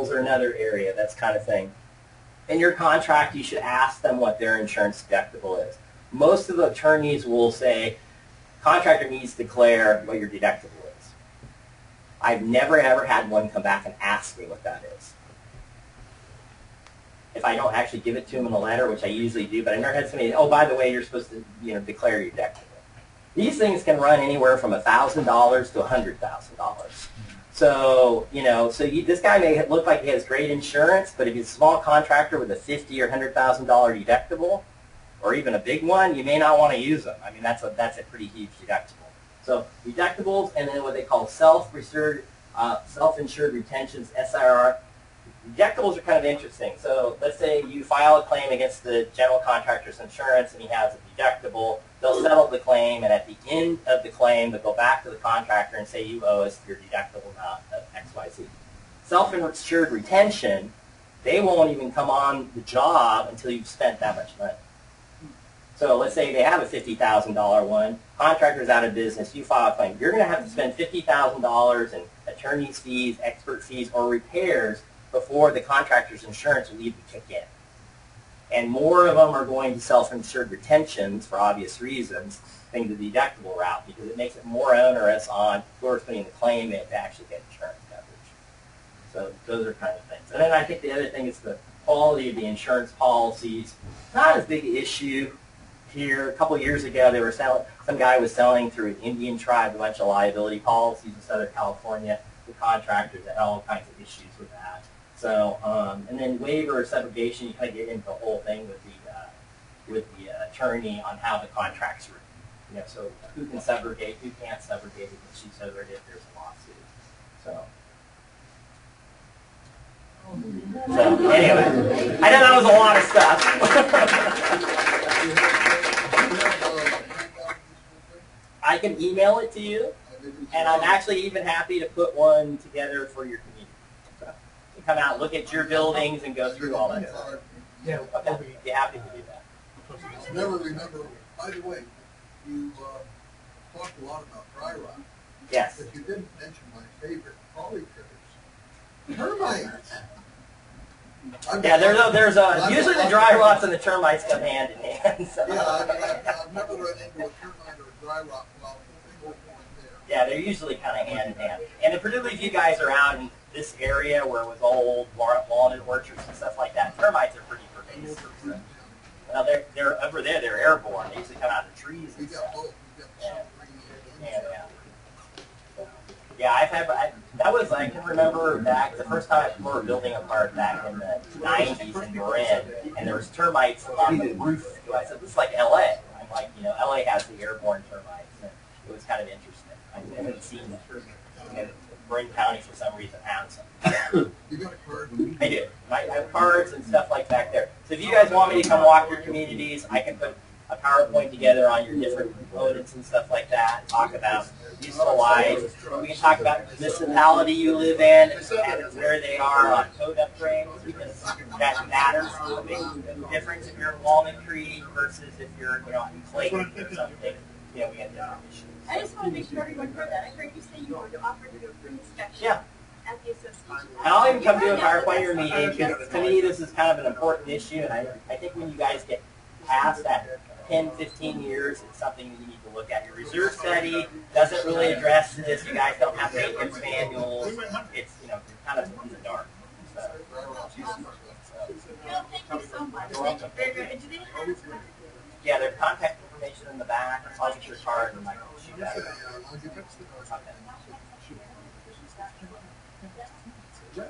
deductibles are another area, that's kind of thing. In your contract, you should ask them what their insurance deductible is. Most of the attorneys will say, contractor needs to declare what your deductible is. I've never ever had one come back and ask me what that is. If I don't actually give it to them in a letter, which I usually do, but I never had somebody, oh, by the way, you're supposed to, declare your deductible. These things can run anywhere from $1,000 to $100,000. So, this guy may look like he has great insurance, but if he's a small contractor with a $50,000 or $100,000 deductible, or even a big one, you may not want to use them. I mean, that's a pretty huge deductible. So deductibles, and then what they call self-insured retentions, SIR. Deductibles are kind of interesting. So let's say you file a claim against the general contractor's insurance, and he has a deductible. They'll settle the claim, and at the end of the claim, they'll go back to the contractor and say, you owe us your deductible amount of XYZ. Self-insured retention, they won't even come on the job until you've spent that much money. So let's say they have a $50,000 one, contractor's out of business, you file a claim. You're going to have to spend $50,000 in attorney's fees, expert fees, or repairs before the contractor's insurance will even kick in. And more of them are going to self-insured retentions for obvious reasons than the deductible route, because it makes it more onerous on whoever's putting the claim in to actually get insurance coverage. So those are kind of things. And then I think the other thing is the quality of the insurance policies. Not as big an issue here. A couple of years ago, they were selling, some guy was selling through an Indian tribe a bunch of liability policies in Southern California. The contractors had all kinds of issues with that. So, and then waiver or subrogation, you kind of get into the whole thing with the attorney on how the contract's written. So who can subrogate, who can't subrogate, if she subrogate if there's a lawsuit. So anyway, I know that was a lot of stuff. I can email it to you, and I'm actually even happy to put one together for your community. Come out, look at your buildings, and go through all that stuff. Yeah, okay. Be happy to do that. Never remember, by the way, you talked a lot about dry rot. Yes. But you didn't mention my favorite crawly critters, termites. Yeah, there's usually the dry rots and the termites come hand in hand. So. Yeah, I've never run into a termite or a dry rot problem. Yeah, they're usually kind of hand in hand. And particularly if you guys are out in this area where it was old walnut orchards and stuff like that, termites are pretty pervasive. So. Well, they're over there. They're airborne. They usually come out of the trees and stuff. Yeah, that was, I can remember back, the first time we were building a park back in the 90s in Marin, and there was termites on the roof. I said, this is like LA. I'm like, LA has the airborne termites. And it was kind of interesting. I haven't seen that. Marin County, for some reason, has some. You got a card? I do. I have cards and stuff like back there. So if you guys want me to come walk your communities, I can put a PowerPoint together on your different components and stuff like that, talk about useful life. We can talk about the municipality you live in and where they are on code upgrades, because that matters. A big difference if you're in Walnut Creek versus if you're in Clayton or something. We have different issues. I just want to make sure everyone heard that. I heard you say you were to offer to do a free inspection at the association. And I'll even come do a PowerPoint your meeting, because to me this is kind of an important issue, and I think when you guys get past that 10, 15 years, it's something that you need to look at. Your reserve study doesn't really address this. You guys don't have maintenance manuals. It's, kind of in the dark. So. Well, thank you so much. Thank you very much. Do they have yeah, their contact information in the back. I'll get your card and I can shoot that. Okay.